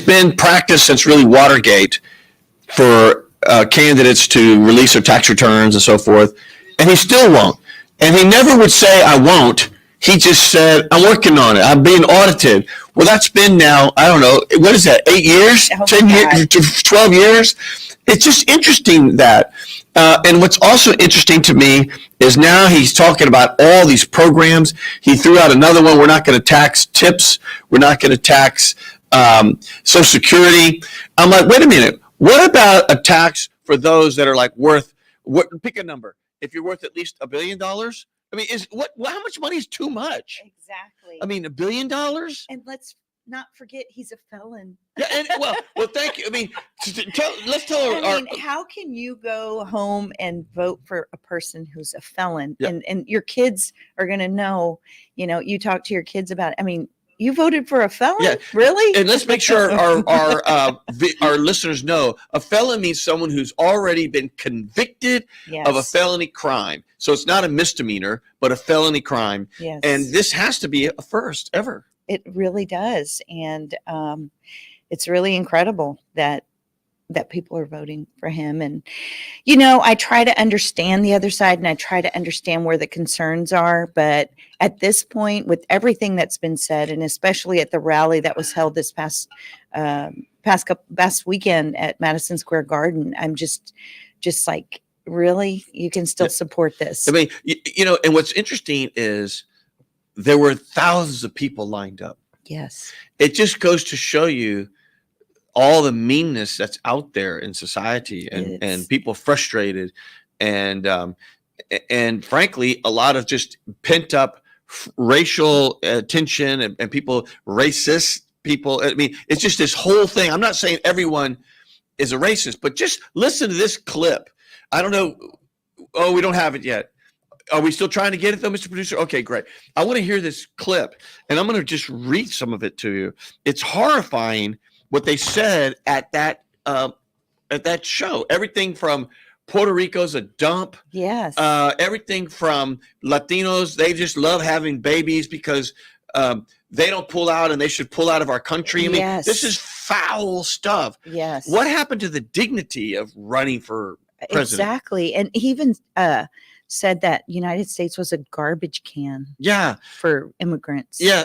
been practiced since really Watergate for candidates to release their tax returns and so forth, and he still won't. And he never would say, I won't. He just said, I'm working on it. I'm being audited. Well, that's been now, I don't know, what is that, 8 years? 10 years? 12 years? It's just interesting that. And what's also interesting to me is now he's talking about all these programs. He threw out another one. We're not going to tax tips. We're not going to tax Social Security. I'm like, wait a minute. What about a tax for those that are like worth, pick a number. If you're worth at least $1 billion, I mean, how much money is too much? Exactly. I mean, $1 billion? And let's not forget he's a felon. Yeah, and well, thank you. I mean, let's tell her. I mean, how can you go home and vote for a person who's a felon? Yeah. And your kids are going to know, you talk to your kids about it. I mean, you voted for a felon? Yeah. Really? And let's make sure our listeners know a felon means someone who's already been convicted of a felony crime. So it's not a misdemeanor, but a felony crime. Yes. And this has to be a first ever. It really does. And it's really incredible that people are voting for him. And, I try to understand the other side and I try to understand where the concerns are. But at this point, with everything that's been said, and especially at the rally that was held this past weekend at Madison Square Garden, I'm just like, really? You can still support this? I mean, and what's interesting is there were thousands of people lined up. Yes. It just goes to show you all the meanness that's out there in society and people frustrated and frankly, a lot of just pent up racial tension and people, racist people. I mean, it's just this whole thing. I'm not saying everyone is a racist, but just listen to this clip. I don't know. Oh, we don't have it yet. Are we still trying to get it though, Mr. Producer? Okay, great. I want to hear this clip and I'm going to just read some of it to you. It's horrifying what they said at that show. Everything from Puerto Rico's a dump. Yes. Everything from Latinos, they just love having babies because they don't pull out and they should pull out of our country. I mean, this is foul stuff. Yes. What happened to the dignity of running for president? Exactly. And he even said that United States was a garbage can. Yeah. For immigrants. Yeah.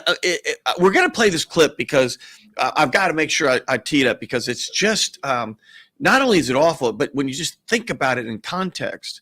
We're going to play this clip because I've got to make sure I tee it up because it's just not only is it awful, but when you just think about it in context,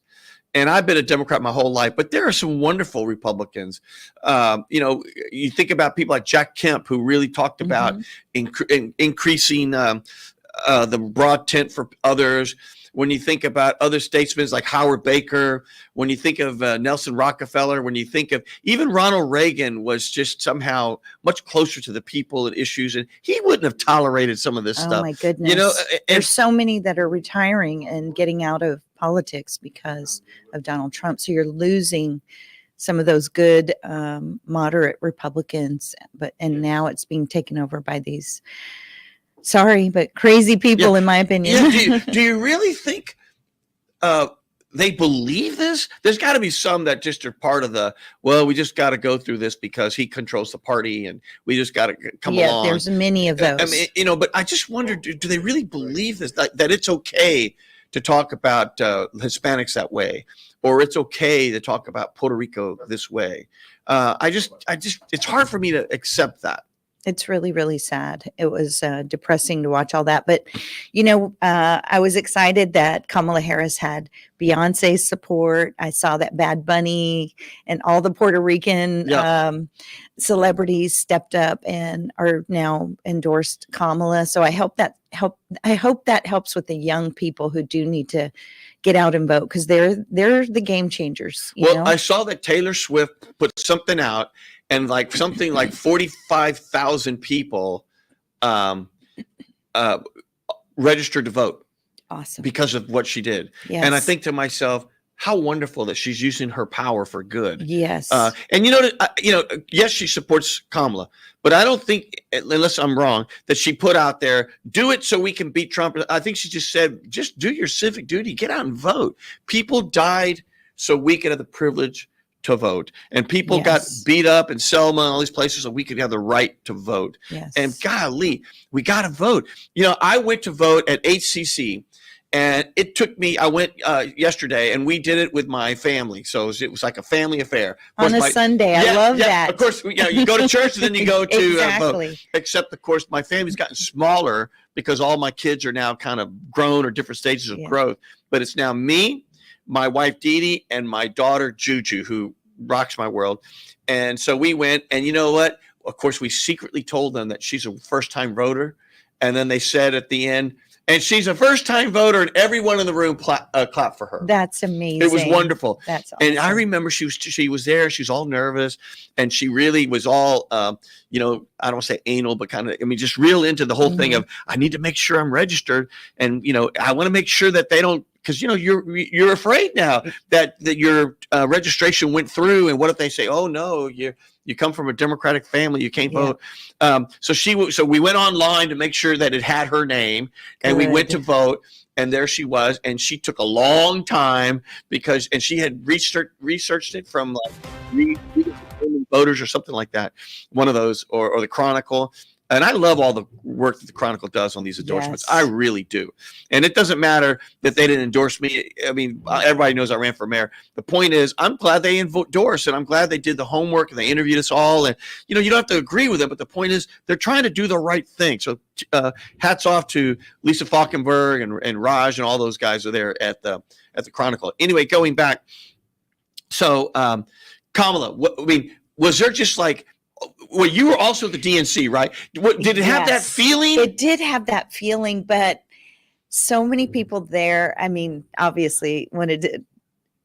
and I've been a Democrat my whole life, but there are some wonderful Republicans. You think about people like Jack Kemp, who really talked about increasing the broad tent for others. When you think about other statesmen like Howard Baker, when you think of Nelson Rockefeller, when you think of even Ronald Reagan was just somehow much closer to the people and issues, and he wouldn't have tolerated some of this stuff. Oh my goodness! There's so many that are retiring and getting out of politics because of Donald Trump. So you're losing some of those good, moderate Republicans, and now it's being taken over by these. Sorry, but crazy people, in my opinion. Yeah. Do you really think they believe this? There's got to be some that just are part of we just got to go through this because he controls the party and we just got to come along. Yeah, there's many of those. I mean, but I just wonder, do they really believe this, that it's okay to talk about Hispanics that way, or it's okay to talk about Puerto Rico this way? It's hard for me to accept that. It's really, really sad. It was depressing to watch all that. But, I was excited that Kamala Harris had Beyonce's support. I saw that Bad Bunny and all the Puerto Rican celebrities stepped up and are now endorsed Kamala. So I hope that helps with the young people who do need to get out and vote because they're the game changers. You know? I saw that Taylor Swift put something out. And something like 45,000 people registered to vote. Awesome. Because of what she did. Yes. And I think to myself, how wonderful that she's using her power for good. Yes. And yes, she supports Kamala, but I don't think, unless I'm wrong, that she put out there, do it so we can beat Trump. I think she just said, just do your civic duty, get out and vote. People died so we could have the privilege to vote. And people got Yes. beat up in Selma and all these places so we could have the right to vote. Yes. And golly, we got to vote. I went to vote at HCC. And it took me, I went yesterday and we did it with my family. So it was like a family affair. On a Sunday. I love that. Of course, you go to church and then you go to exactly. vote. Except, of course, my family's gotten smaller because all my kids are now kind of grown or different stages of growth. But it's now me, my wife, Dee Dee, and my daughter, Juju, who rocks my world. And so we went, and you know what? Of course, we secretly told them that she's a first-time voter. And then they said at the end, and she's a first-time voter, and everyone in the room clapped for her. That's amazing. It was wonderful. That's awesome. And I remember she was there. She was all nervous, and she really was all, I don't want to say anal, but kind of, just real into the whole thing of, I need to make sure I'm registered, and I want to make sure that they don't, because you're afraid now that your registration went through, and what if they say, oh no, you come from a Democratic family, you can't vote. So we went online to make sure that it had her name, and we went to vote, and there she was, and she took a long time and she had researched it from like Voters or something like that, one of those, or the Chronicle. And I love all the work that the Chronicle does on these endorsements. Yes. I really do. And it doesn't matter that they didn't endorse me. Everybody knows I ran for mayor. The point is, I'm glad they endorsed, and I'm glad they did the homework and they interviewed us all. And, you don't have to agree with them, but the point is they're trying to do the right thing. So hats off to Lisa Falkenberg and Raj and all those guys are there at the Chronicle. Anyway, going back. So Kamala, was there just like, well, you were also the DNC, right? Did it have that feeling? It did have that feeling, but so many people there, obviously wanted to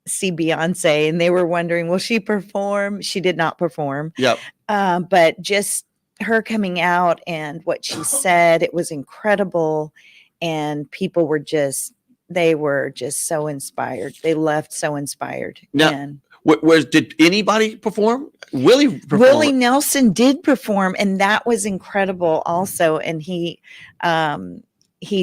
see Beyonce, and they were wondering, will she perform? She did not perform. Yep. But just her coming out and what she said, it was incredible. And people were they were just so inspired. They left so inspired. Now, did anybody perform? Willie performed. Willie Nelson did perform, and that was incredible also. And he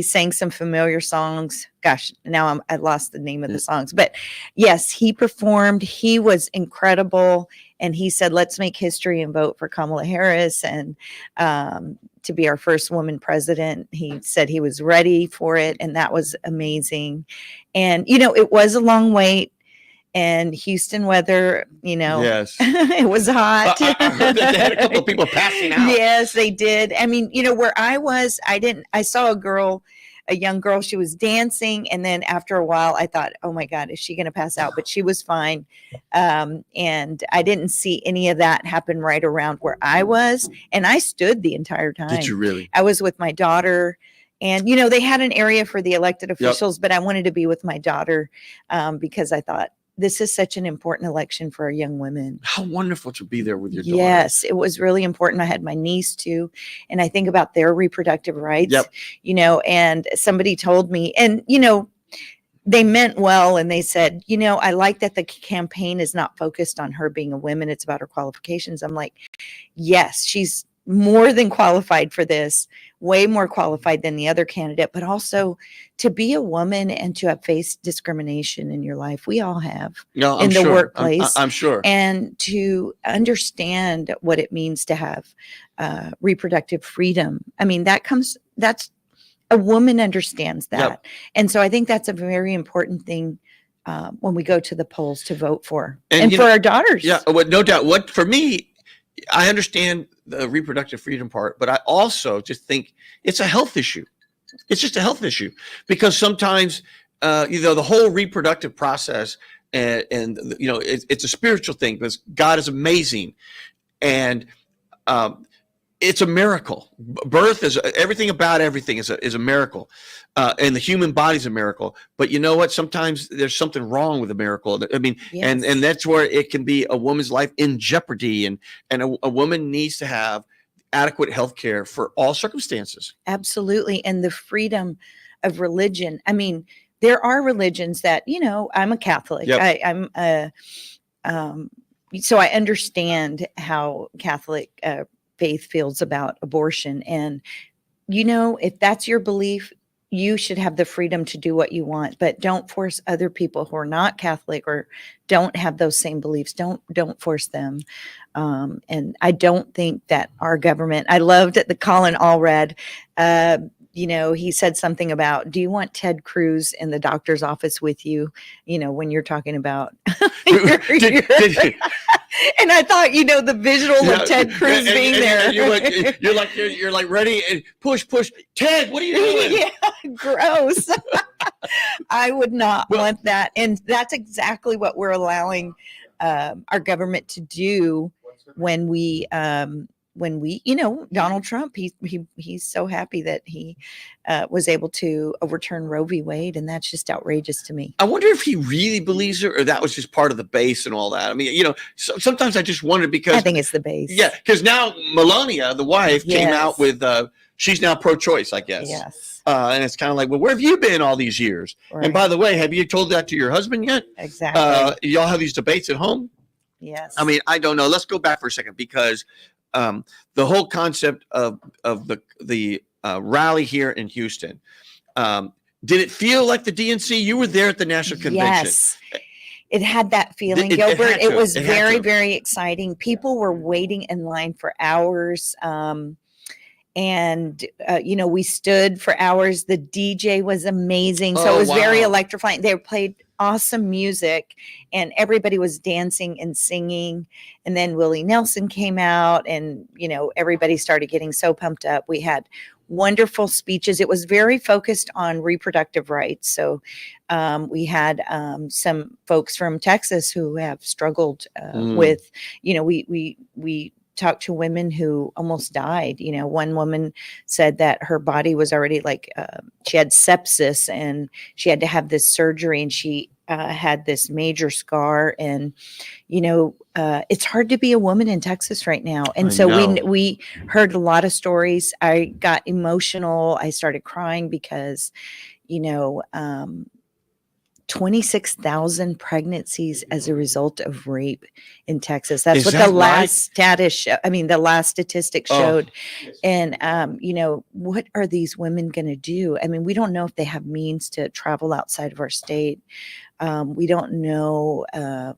sang some familiar songs. Gosh, now I lost the name of the songs. But yes, he performed. He was incredible. And he said, let's make history and vote for Kamala Harris and to be our first woman president. He said he was ready for it. And that was amazing. And, it was a long wait. And Houston weather, yes, it was hot. I heard that they had a couple of people passing out. Yes, they did. Where I was, I saw a young girl, she was dancing. And then after a while, I thought, oh my God, is she going to pass out? But she was fine. And I didn't see any of that happen right around where I was. And I stood the entire time. Did you really? I was with my daughter. And, they had an area for the elected officials, but I wanted to be with my daughter because I thought, this is such an important election for our young women. How wonderful to be there with your daughter. Yes, it was really important. I had my niece too. And I think about their reproductive rights, and somebody told me, and, they meant well. And they said, I like that the campaign is not focused on her being a woman. It's about her qualifications. I'm like, yes, she's more than qualified for this, way more qualified than the other candidate, but also to be a woman and to have faced discrimination in your life. We all have in the workplace. I'm sure. And to understand what it means to have reproductive freedom. That's a woman understands that. Yep. And so I think that's a very important thing when we go to the polls to vote for and for our daughters. Yeah, no doubt. For me, I understand the reproductive freedom part, but I also just think it's a health issue. It's just a health issue because sometimes, the whole reproductive process and it's a spiritual thing because God is amazing. And it's a miracle. Birth is everything about everything is a miracle. And the human body's a miracle. But you know what? Sometimes there's something wrong with a miracle. Yes. And that's where it can be a woman's life in jeopardy. And a woman needs to have adequate health care for all circumstances. Absolutely. And the freedom of religion. There are religions that, I'm a Catholic. Yep. So I understand how Catholic faith feels about abortion. And, if that's your belief, you should have the freedom to do what you want, but don't force other people who are not Catholic or don't have those same beliefs. Don't force them. And I don't think that our government. I loved the Colin Allred. He said something about, do you want Ted Cruz in the doctor's office with you? When you're talking about. And I thought, the visual of Ted Cruz being there. You're like ready and push. Ted, what are you doing? Yeah, gross. I would not want that. And that's exactly what we're allowing our government to do when we Donald Trump, he's so happy that he was able to overturn Roe v. Wade, and that's just outrageous to me. I wonder if he really believes it, or that was just part of the base and all that. I mean, sometimes I just wonder, because I think it's the base. Yeah, because now Melania, the wife, came out with she's now pro-choice, I guess. Yes. And it's kind of like, well, where have you been all these years? Right. And by the way, have you told that to your husband yet? Exactly. Y'all have these debates at home? Yes. I mean, I don't know. Let's go back for a second, because the whole concept of the rally here in Houston, did it feel like the DNC? You were there at the national convention. Yes, it had that feeling, Gilbert. It was very, very exciting. People were waiting in line for hours. We stood for hours. The DJ was amazing. So it was very electrifying. They played awesome music and everybody was dancing and singing. And then Willie Nelson came out and, everybody started getting so pumped up. We had wonderful speeches. It was very focused on reproductive rights. So we had some folks from Texas who have struggled with, we talked to women who almost died. One woman said that her body was already she had sepsis and she had to have this surgery, and she had this major scar. And, it's hard to be a woman in Texas right now. And so we heard a lot of stories. I got emotional. I started crying because, 26,000 pregnancies as a result of rape in Texas. That's what the last the last statistic showed. Yes. And, what are these women going to do? I mean, we don't know if they have means to travel outside of our state. We don't know, their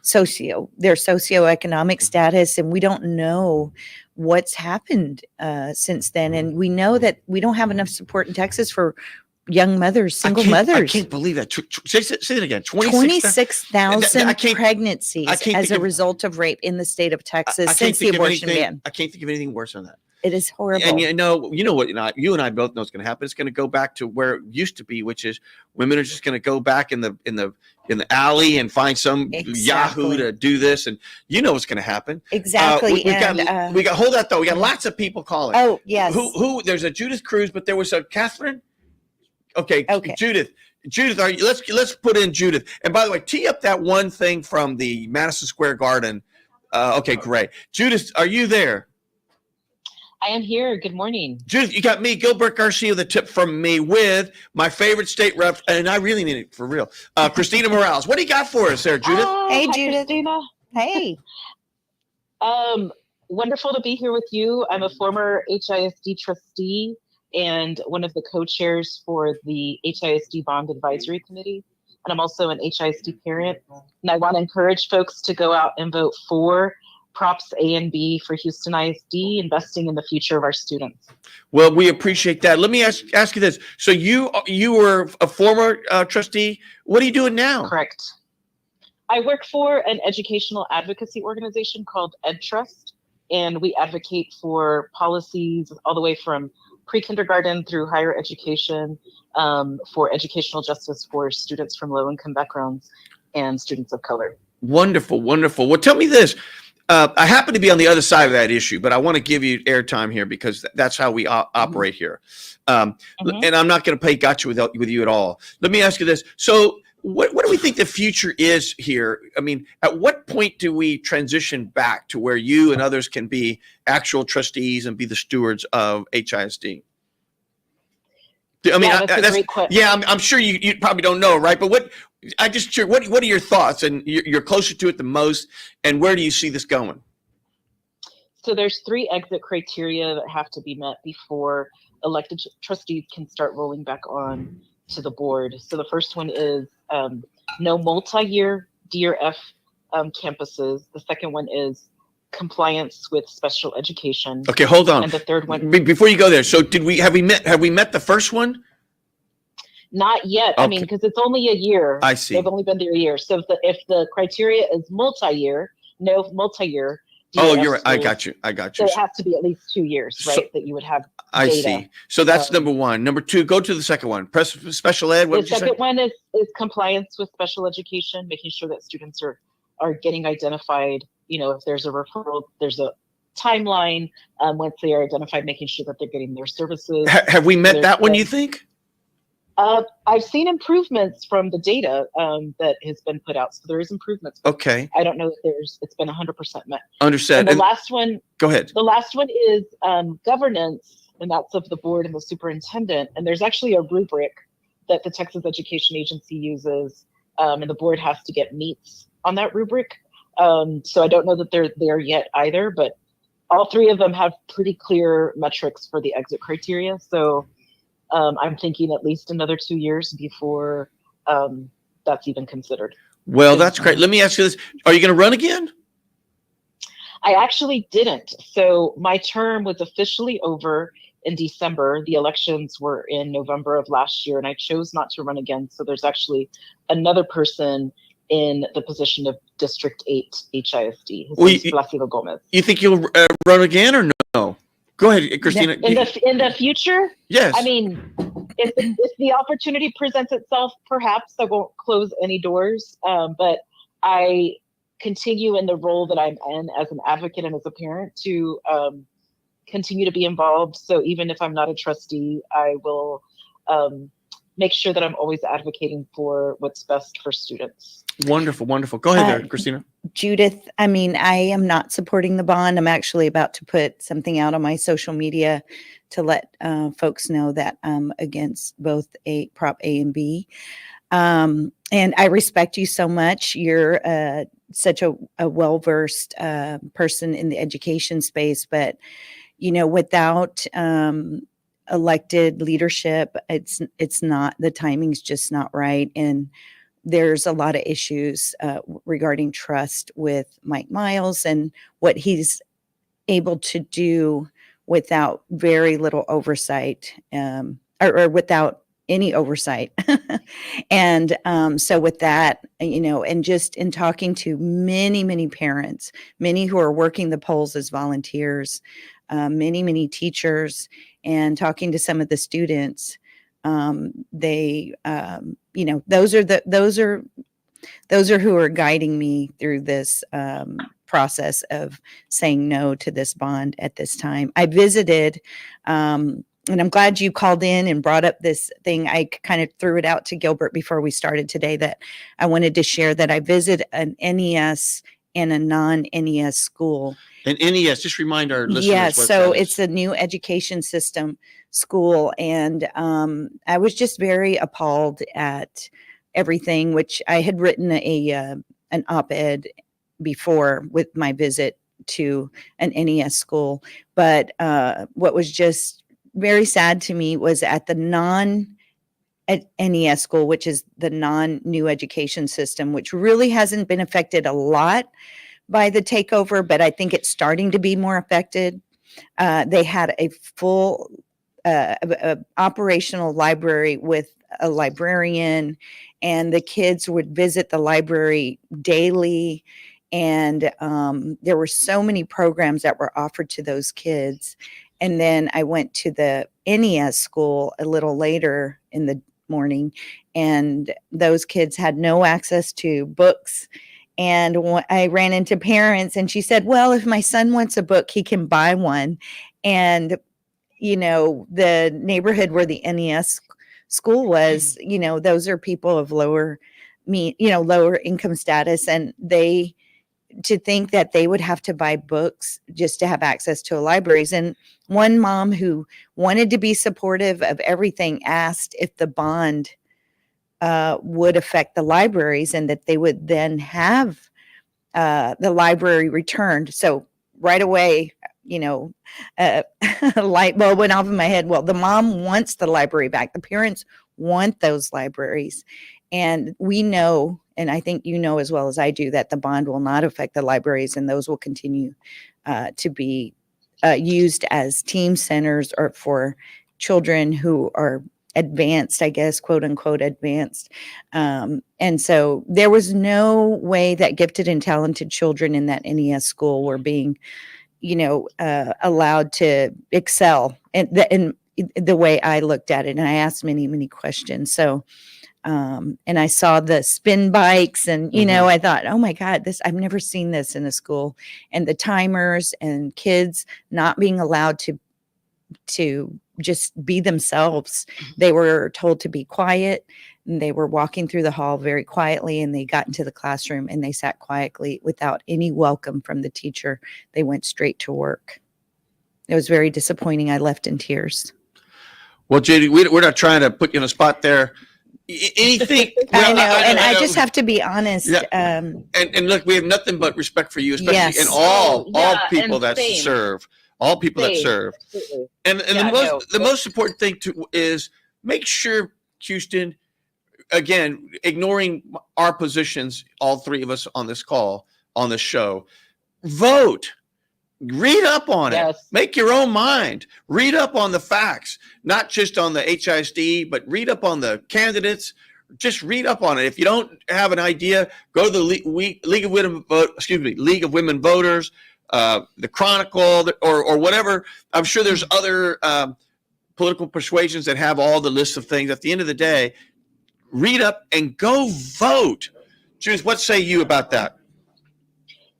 socioeconomic status, and we don't know what's happened since then. And we know that we don't have enough support in Texas for young mothers, single mothers. I can't believe that. Say that again. 26,000 pregnancies as a result of rape in the state of Texas since the abortion ban. I can't think of anything worse than that. It is horrible. And you know what? You and I both know what's going to happen. It's going to go back to where it used to be, which is women are just going to go back in the alley and find some Yahoo to do this, and what's going to happen. Exactly. We got hold that though. We got lots of people calling. Oh yes. Who? There's a Judith Cruz, but there was a Catherine. Okay. Judith, let's put in Judith. And by the way, tee up that one thing from the Madison Square Garden. Okay, great. Judith, are you there? I am here. Good morning. Judith, you got me, Gilbert Garcia, with a tip from me with my favorite state rep, and I really mean it for real, Christina Morales. What do you got for us there, Judith? Hey, hi, Judith. Christina. Hey. Wonderful to be here with you. I'm a former HISD trustee and one of the co-chairs for the HISD Bond Advisory Committee. And I'm also an HISD parent. And I want to encourage folks to go out and vote for Props A and B for Houston ISD, investing in the future of our students. Well, we appreciate that. Let me ask you this. So you were a former trustee. What are you doing now? Correct. I work for an educational advocacy organization called EdTrust, and we advocate for policies all the way from pre-kindergarten through higher education for educational justice for students from low-income backgrounds and students of color. Wonderful, wonderful. Well, tell me this. I happen to be on the other side of that issue, but I want to give you airtime here because that's how we operate here. And I'm not going to play gotcha with you at all. Let me ask you this. So what do we think the future is here? I mean, at what point do we transition back to where you and others can be actual trustees and be the stewards of HISD? I mean, that's a great question. Yeah, I'm sure you probably don't know, right? But what are your thoughts? And you're closer to it the most. And where do you see this going? So there's 3 exit criteria that have to be met before elected trustees can start rolling back on to the board. So the first one is no multi-year DRF campuses. The second one is compliance with special education. Okay, hold on. And the third one, Before you go there, so have we met the first one? not yet. Okay. I mean, because it's only a year. I see. They've only been there a year. So if the criteria is multi-year, no multi-year. Oh, you're right. I got you. So it has to be at least 2 years, right? That you would have data. I see. So that's number one. Number two, go to the second one. Press special ed. What The did you say? second one is compliance with special education, making sure that students are getting identified. You know, if there's a referral, there's a timeline. Once they are identified, making sure that they're getting their services. Have we met that one, you think? I've seen improvements from the data that has been put out. So there is improvements. Okay. I don't know if it's been 100% met. Understood. And the last one. Go ahead. The last one is governance, and that's of the board and the superintendent. And there's actually a rubric that the Texas Education Agency uses, and the board has to get meets on that rubric. So I don't know that they're there yet either, but all three of them have pretty clear metrics for the exit criteria. So I'm thinking at least another 2 years before that's even considered. Well, that's great. Let me ask you this. Are you going to run again? I actually didn't. So my term was officially over in December. The elections were in November of last year, and I chose not to run again. So there's actually another person in the position of District 8 HISD. His name is Placido Gomez. You think you'll run again or no? Go ahead, Christina. In the future? Yes. I mean, if the opportunity presents itself, perhaps I won't close any doors. But I continue in the role that I'm in as an advocate and as a parent to continue to be involved. So even if I'm not a trustee, I will make sure that I'm always advocating for what's best for students. Wonderful, wonderful. Go ahead there, Christina. Judith, I mean, I am not supporting the bond. I'm actually about to put something out on my social media to let folks know that I'm against both Prop A and B. And I respect you so much. You're such a well-versed person in the education space, but, you know, without elected leadership, it's not, the timing's just not right. And there's a lot of issues regarding trust with Mike Miles and what he's able to do without very little oversight, or without any oversight. And so with that, you know, and just in talking to many, many parents, many who are working the polls as volunteers, many, many teachers, and talking to some of the students, they, you know, those are who are guiding me through this process of saying no to this bond at this time. I visited, and I'm glad you called in and brought up this thing. I kind of threw it out to Gilbert before we started today that I wanted to share that I visited an NES and a non-NES school. And NES, just remind our listeners. Yes, what so that is. it's a new education system school, and I was just very appalled at everything, which I had written an op-ed before with my visit to an NES school. But what was just very sad to me was at the non-NES school, which is the non-new education system, which really hasn't been affected a lot by the takeover, but I think it's starting to be more affected. They had a full operational library with a librarian, and the kids would visit the library daily. And there were so many programs that were offered to those kids. And then I went to the NES school a little later in the morning, and those kids had no access to books. And I ran into parents, and she said, well, if my son wants a book, he can buy one. And, you know, the neighborhood where the NES school was, you know, those are people of lower income status. And to think that they would have to buy books just to have access to libraries. And one mom who wanted to be supportive of everything asked if the bond would affect the libraries and that they would then have the library returned. So right away, a light bulb went off in my head. Well, the mom wants the library back. The parents want those libraries. And we know, and I think you know as well as I do, that the bond will not affect the libraries, and those will continue to be used as team centers or for children who are advanced, I guess, quote unquote advanced. And so there was no way that gifted and talented children in that NES school were being, allowed to excel in the way I looked at it. And I asked many, many questions. So, and I saw the spin bikes and, I thought, oh my God, I've never seen this in a school, and the timers and kids not being allowed to just be themselves. They were told to be quiet, and they were walking through the hall very quietly, and they got into the classroom and they sat quietly without any welcome from the teacher. They went straight to work. It was very disappointing. I left in tears. Well, Judy, we're not trying to put you in a spot there. Anything? I know, and I just have to be honest. Yeah. And look, we have nothing but respect for you, especially and all people that serve. All people that serve. Absolutely. And the most important thing is make sure, Houston, again, ignoring our positions, all three of us on this call, on this show, vote. Read up on it. Make your own mind. Read up on the facts, not just on the HISD, but read up on the candidates. Just read up on it. If you don't have an idea, go to the League of Women Voters, the Chronicle, or whatever. I'm sure there's other political persuasions that have all the lists of things. At the end of the day, read up and go vote. Judith, what say you about that?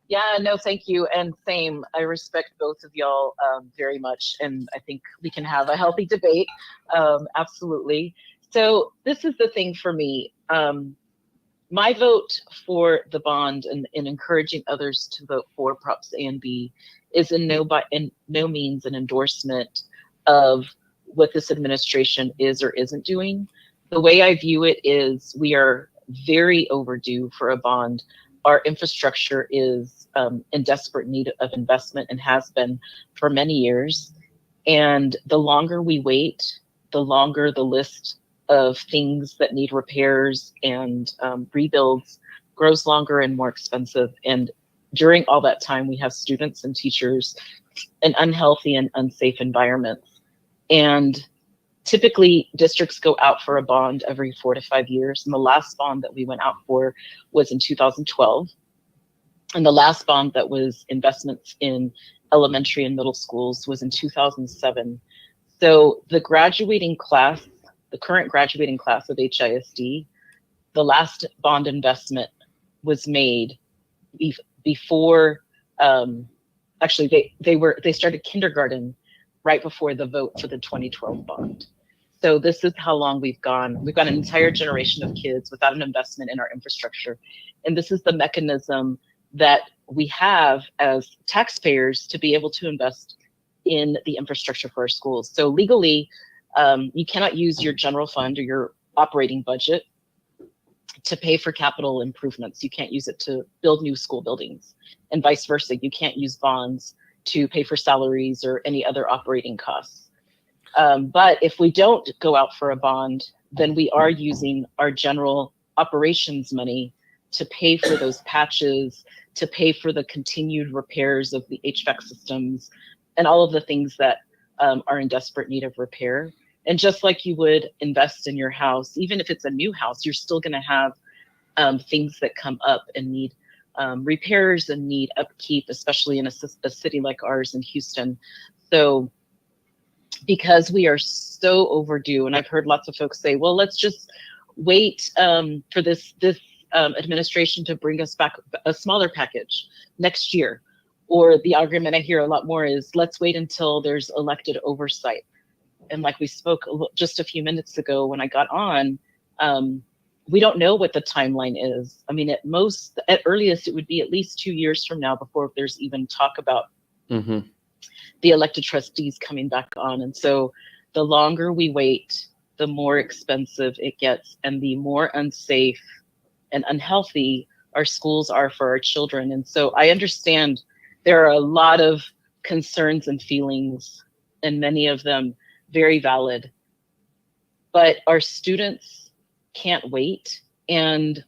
Yeah, no, thank you. And same, I respect both of y'all very much. And I think we can have a healthy debate. Absolutely. So this is the thing for me. My vote for the bond and encouraging others to vote for Props A and B is in no means an endorsement of what this administration is or isn't doing. The way I view it is we are very overdue for a bond. Our infrastructure is in desperate need of investment and has been for many years. And the longer we wait, the longer the list of things that need repairs and rebuilds grows longer and more expensive. And during all that time, we have students and teachers in unhealthy and unsafe environments. And typically, districts go out for a bond every 4 to 5 years. And the last bond that we went out for was in 2012. And the last bond that was investments in elementary and middle schools was in 2007. So the current graduating class of HISD, the last bond investment was made before, actually they started kindergarten right before the vote for the 2012 bond. So this is how long we've gone. We've got an entire generation of kids without an investment in our infrastructure. And this is the mechanism that we have as taxpayers to be able to invest in the infrastructure for our schools. So legally, you cannot use your general fund or your operating budget to pay for capital improvements. You can't use it to build new school buildings, and vice versa. You can't use bonds to pay for salaries or any other operating costs. But if we don't go out for a bond, then we are using our general operations money to pay for those patches, to pay for the continued repairs of the HVAC systems and all of the things that are in desperate need of repair. And just like you would invest in your house, even if it's a new house, you're still going to have things that come up and need repairs and need upkeep, especially in a city like ours in Houston. So because we are so overdue, and I've heard lots of folks say, well, let's just wait for this administration to bring us back a smaller package next year. Or the argument I hear a lot more is, let's wait until there's elected oversight. And like we spoke just a few minutes ago when I got on, we don't know what the timeline is. I mean, at earliest, it would be at least 2 years from now before there's even talk about the elected trustees coming back on. And so the longer we wait, the more expensive it gets and the more unsafe and unhealthy our schools are for our children. And so I understand there are a lot of concerns and feelings, and many of them very valid. But our students can't wait. And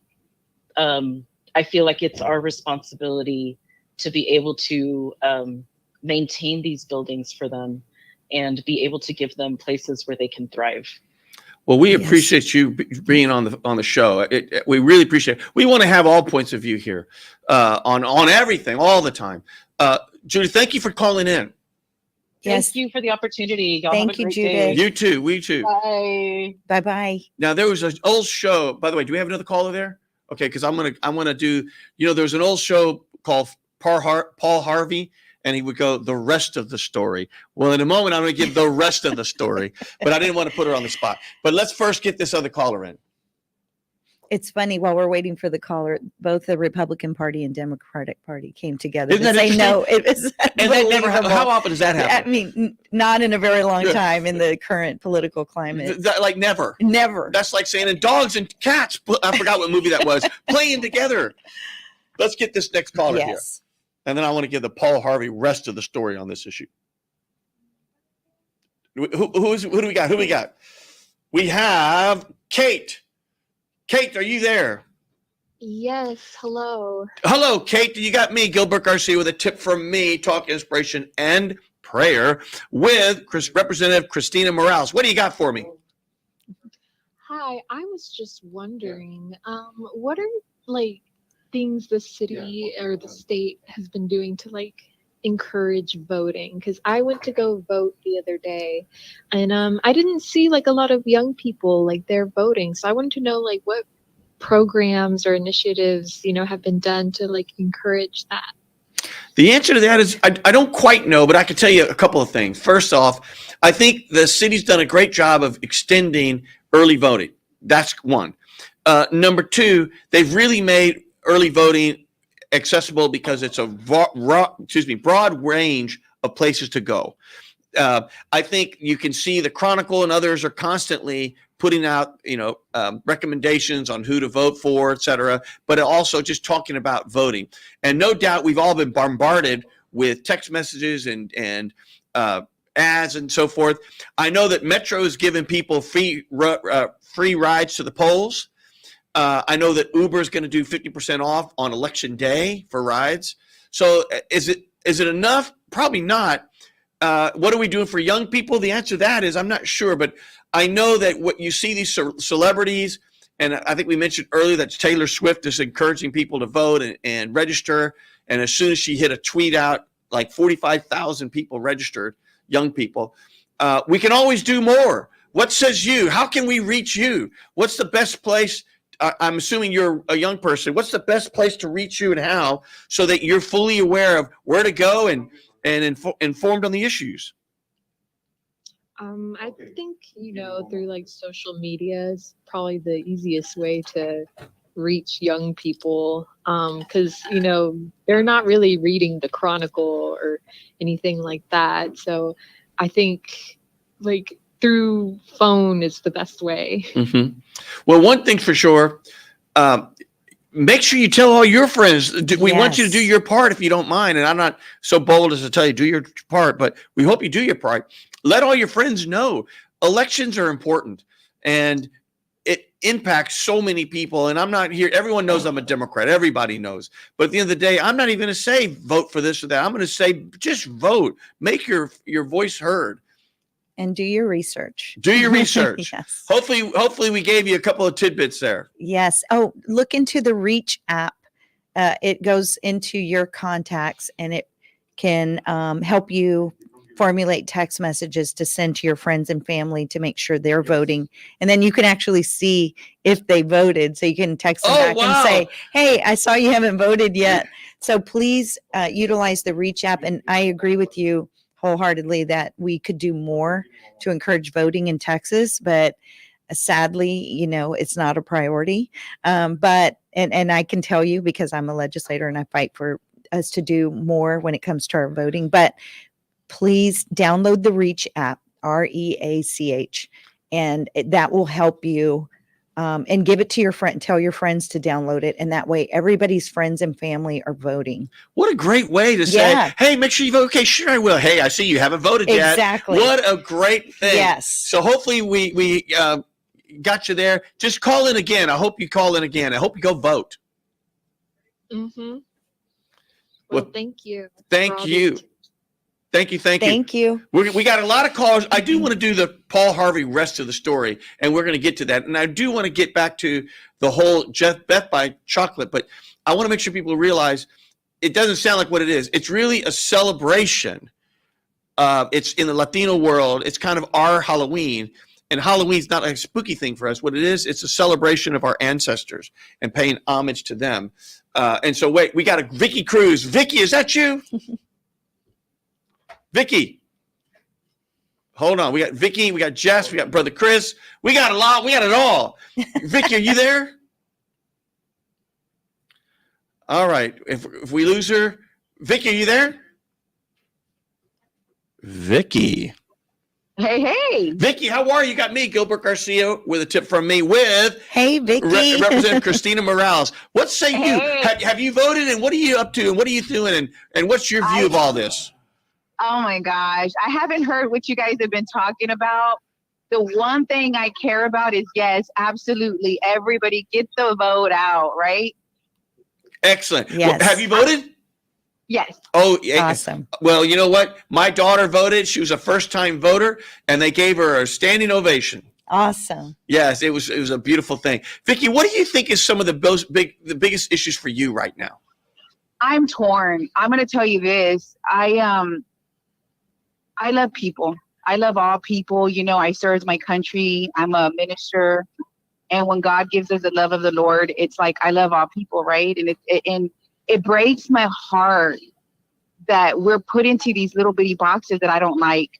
I feel like it's our responsibility to be able to maintain these buildings for them and be able to give them places where they can thrive. Well, we Yes. appreciate you being on the show. We really appreciate it. We want to have all points of view here on everything all the time. Judy, thank you for calling in. Yes. Thank you for the opportunity. Y'all Thank have a you, great Judith. day. You too. We too. Bye. Bye-bye. Now there was an old show. By the way, do we have another caller there? Okay, because I want to do. There's an old show called Paul Harvey, and he would go the rest of the story. Well, in a moment, I'm going to give the rest of the story, but I didn't want to put her on the spot. But let's first get this other caller in. It's funny, while we're waiting for the caller, both the Republican Party and Democratic Party came together Isn't to that say no. interesting? It was And that never happened. unbelievable. How often does that I happen? mean, not in a very long Yeah. time in the current political climate. Like never. Never. That's like saying and dogs and cats. I forgot what movie that was. Playing together. Let's get this next caller here. Yes. And then I want to give the Paul Harvey rest of the story on this issue. Who do we got? Who we got? We have Kate. Kate, are you there? Yes, hello. Hello, Kate. You got me, Gilbert Garcia, with a tip from me, talk, inspiration, and prayer with Representative Christina Morales. What do you got for me? Hi, I was just wondering, what are like things the city or the state has been doing to like encourage voting? Because I went to go vote the other day, and I didn't see like a lot of young people like they're voting. So I wanted to know like what programs or initiatives have been done to like encourage that. The answer to that is I don't quite know, but I can tell you a couple of things. First off, I think the city's done a great job of extending early voting. That's one. Number two, they've really made early voting accessible because it's a broad range of places to go. I think you can see the Chronicle and others are constantly putting out, recommendations on who to vote for, et cetera, but also just talking about voting. And no doubt we've all been bombarded with text messages and ads and so forth. I know that Metro is giving people free rides to the polls. I know that Uber is going to do 50% off on election day for rides. So is it enough? Probably not. What are we doing for young people? The answer to that is I'm not sure, but I know that what you see these celebrities, and I think we mentioned earlier that Taylor Swift is encouraging people to vote and register. And as soon as she hit a tweet out, like 45,000 people registered, young people. We can always do more. What says you? How can we reach you? What's the best place? I'm assuming you're a young person. What's the best place to reach you and how, so that you're fully aware of where to go and informed on the issues? I think, through like social media is probably the easiest way to reach young people, because, they're not really reading the Chronicle or anything like that. So I think like through phone is the best way. Mm-hmm. Well, one thing for sure, make sure you tell all your friends. We want you to do your part if you don't mind. And I'm not so bold as to tell you do your part, but we hope you do your part. Let all your friends know elections are important and it impacts so many people. And I'm not here. Everyone knows I'm a Democrat. Everybody knows. But at the end of the day, I'm not even going to say vote for this or that. I'm going to say just vote. Make your voice heard. And do your research. Do your research. Yes. Hopefully we gave you a couple of tidbits there. Yes. Oh, look into the Reach app. It goes into your contacts and it can help you formulate text messages to send to your friends and family to make sure they're voting. And then you can actually see if they voted. So you can text them back and say, hey, I saw you haven't voted yet. So please utilize the Reach app. And I agree with you wholeheartedly that we could do more to encourage voting in Texas, but sadly, it's not a priority. But I can tell you, because I'm a legislator and I fight for us to do more when it comes to our voting, but please download the Reach app, REACH, and that will help you and give it to your friend. Tell your friends to download it, and that way, everybody's friends and family are voting. What a great way to say, hey, make sure you vote. Okay, sure I will. Hey, I see you haven't voted yet. Exactly. What a great thing. Yes. So hopefully we got you there. Just call in again. I hope you call in again. I hope you go vote. Mm-hmm. Well, thank you. Thank you. Thank you. Thank you. We got a lot of callers. I do want to do the Paul Harvey rest of the story, and we're going to get to that. And I do want to get back to the whole Beth by chocolate, but I want to make sure people realize it doesn't sound like what it is. It's really a celebration. It's in the Latino world. It's kind of our Halloween, and Halloween's not a spooky thing for us. What it is, it's a celebration of our ancestors and paying homage to them. And so, wait, we got a Vicky Cruz. Vicky, is that you? Vicky, hold on. We got Vicky, we got Jess, we got Brother Chris. We got a lot. We got it all. Vicky, are you there? All right. If we lose her, Vicky, are you there? Vicky. Hey. Vicky, how are you? You got me, Gilbert Garcia, with a tip from me with Hey, Vicky. Representative Christina Morales. What say you? Have you voted, and what are you up to, and what are you doing, and what's your view of all this? Oh my gosh. I haven't heard what you guys have been talking about. The one thing I care about is, yes, absolutely. Everybody get the vote out, right? Excellent. Yes. Well, have you voted? Yes. Oh, yeah. Awesome. Well, you know what? My daughter voted. She was a first-time voter, and they gave her a standing ovation. Awesome. Yes, it was a beautiful thing. Vicky, what do you think is some of the biggest issues for you right now? I'm torn. I'm going to tell you this. I love people. I love all people. You know, I serve my country. I'm a minister. And when God gives us the love of the Lord, it's like, I love all people, right? And it breaks my heart that we're put into these little bitty boxes that I don't like.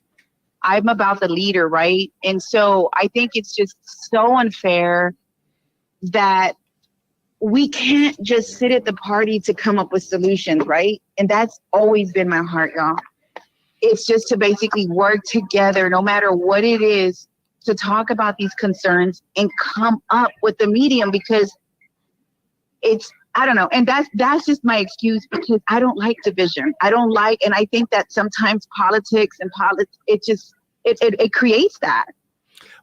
I'm about the leader, right? And so I think it's just so unfair that we can't just sit at the party to come up with solutions, right? And that's always been my heart, y'all. It's just to basically work together, no matter what it is, to talk about these concerns and come up with the medium, because it's, I don't know. And that's just my excuse, because I don't like division. I don't like, and I think that sometimes politics, it creates that.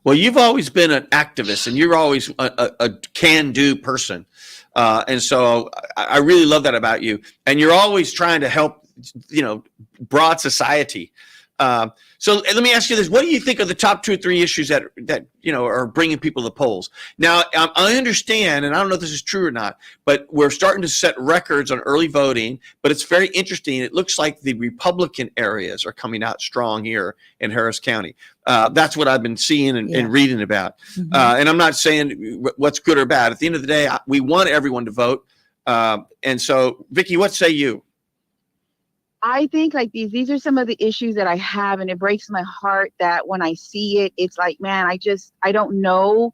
Well, you've always been an activist, and you're always a can-do person. And so I really love that about you. And you're always trying to help, broad society. So let me ask you this. What do you think are the top 2 or 3 issues that are bringing people to the polls? Now, I understand, and I don't know if this is true or not, but we're starting to set records on early voting, but it's very interesting. It looks like the Republican areas are coming out strong here in Harris County. That's what I've been seeing and reading about. Mm-hmm. And I'm not saying what's good or bad. At the end of the day, we want everyone to vote. And so, Vicky, what say you? I think like these are some of the issues that I have, and it breaks my heart that when I see it, it's like, man, I don't know.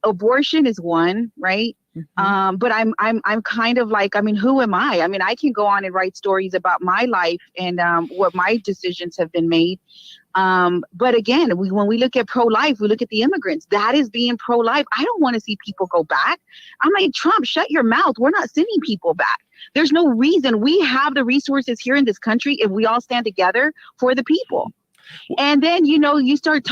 Abortion is one, right? Mm-hmm. But I'm kind of like, who am I? I can go on and write stories about my life and what my decisions have been made. But again, when we look at pro-life, we look at the immigrants. That is being pro-life. I don't want to see people go back. I'm like, Trump, shut your mouth. We're not sending people back. There's no reason. We have the resources here in this country if we all stand together for the people. And then, you start,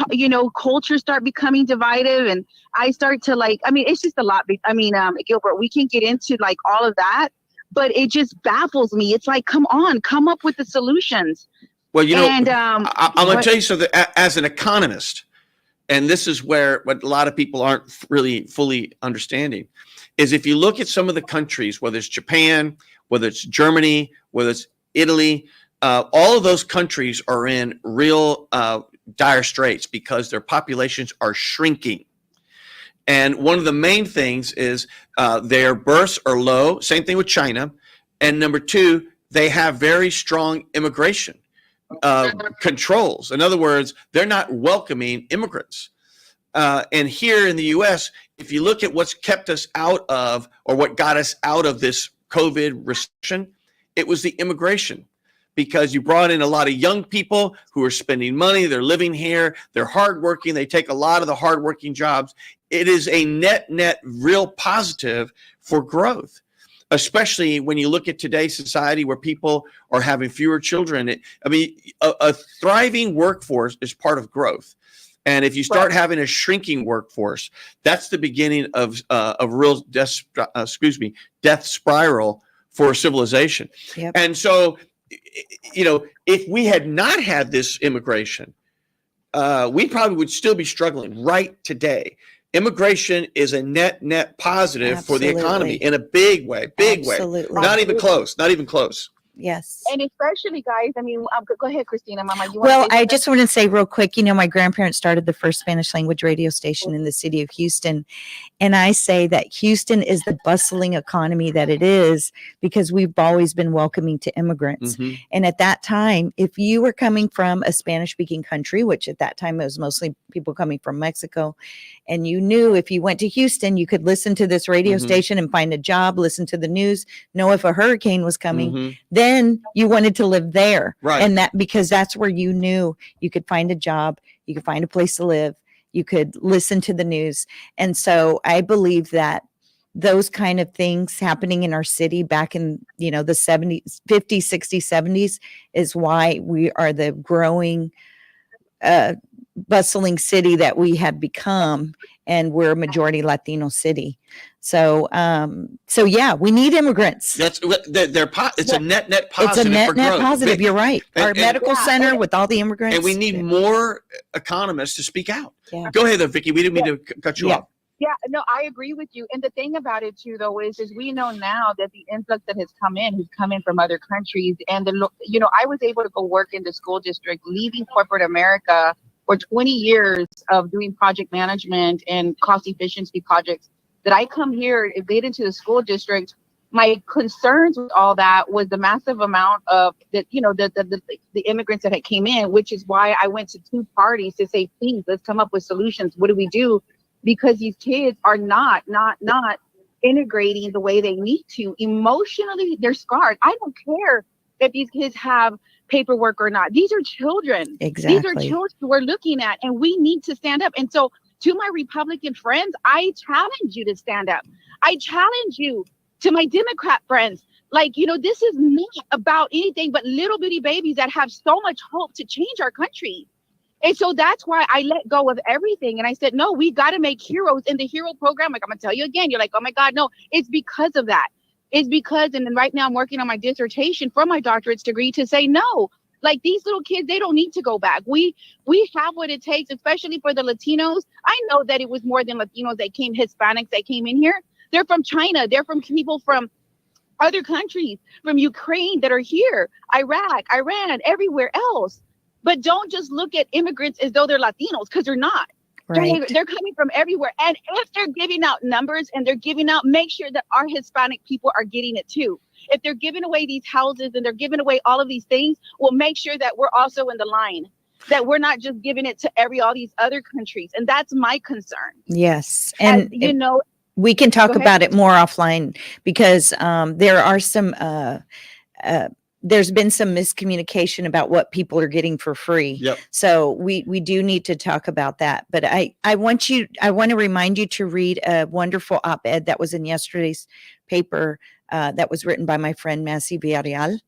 cultures start becoming divided, and I start to it's just a lot. Gilbert, we can get into like all of that, but it just baffles me. It's like, come on, come up with the solutions. Well, I'm going to tell you something as an economist, and this is where what a lot of people aren't really fully understanding, is if you look at some of the countries, whether it's Japan, whether it's Germany, whether it's Italy, all of those countries are in real dire straits because their populations are shrinking. And one of the main things is their births are low. Same thing with China. And number 2, they have very strong immigration controls. In other words, they're not welcoming immigrants. And here in the U.S., if you look at what's kept us out of, or what got us out of this COVID recession, it was the immigration. because you brought in a lot of young people who are spending money. They're living here. They're hardworking. They take a lot of the hardworking jobs. It is a net real positive for growth, especially when you look at today's society where people are having fewer children. A thriving workforce is part of growth. And if you start having a shrinking workforce, that's the beginning of a real death spiral for civilization. Yep. And so, if we had not had this immigration, we probably would still be struggling right today. Immigration is a net positive for the economy in a big way. Not even close. Yes. And especially, guys, I mean, go ahead, Christina, Mama. Well, I just want to say real quick, my grandparents started the first Spanish language radio station in the city of Houston. And I say that Houston is the bustling economy that it is because we've always been welcoming to immigrants. Mm-hmm. And at that time, if you were coming from a Spanish speaking country, which at that time it was mostly people coming from Mexico, and you knew if you went to Houston, you could listen to this radio station and find a job, listen to the news, know if a hurricane was coming, then you wanted to live there. Right. And because that's where you knew you could find a job, you could find a place to live, you could listen to the news. And so I believe that those kind of things happening in our city back in, the 70s, 50s, 60s, 70s is why we are the growing, bustling city that we have become, and we're a majority Latino city. So yeah, we need immigrants. It's a net positive. It's a net for growth. positive. You're right. Our medical center with all the immigrants, and we need more economists to speak out. Yeah. Go ahead, though, Vicki. We didn't mean to cut you off. Yeah, no, I agree with you. And the thing about it too, though, is we know now that the influx that has come in from other countries, and I was able to go work in the school district, leaving corporate America for 20 years of doing project management and cost efficiency projects. That I come here, get into the school district. My concerns with all that was the massive amount of the immigrants that had came in, which is why I went to two parties to say, please, let's come up with solutions. What do we do? Because these kids are not integrating the way they need to. Emotionally, they're scarred. I don't care if these kids have paperwork or not. These are children. Exactly. These are children we're looking at, and we need to stand up. And so to my Republican friends, I challenge you to stand up. I challenge you to my Democrat friends. This is not about anything but little bitty babies that have so much hope to change our country. And so that's why I let go of everything. And I said, no, we got to make heroes in the hero program. I'm going to tell you again, you're like, oh my God, no, it's because of that. It's because, and then right now I'm working on my dissertation for my doctorate's degree to say, no, these little kids, they don't need to go back. We have what it takes, especially for the Latinos. I know that it was more than Latinos that came, Hispanics that came in here. They're from China. They're from people from other countries, from Ukraine that are here, Iraq, Iran, everywhere else. But don't just look at immigrants as though they're Latinos, because they're not. Right. They're coming from everywhere. And if they're giving out numbers and they're giving out, make sure that our Hispanic people are getting it too. If they're giving away these houses and they're giving away all of these things, we'll make sure that we're also in the line, that we're not just giving it to all these other countries. And that's my concern. Yes. And we can talk about it more offline, because there are some there's been some miscommunication about what people are getting for free. Yep. So we do need to talk about that. But I want to remind you to read a wonderful op-ed that was in yesterday's paper that was written by my friend Massey Villarreal.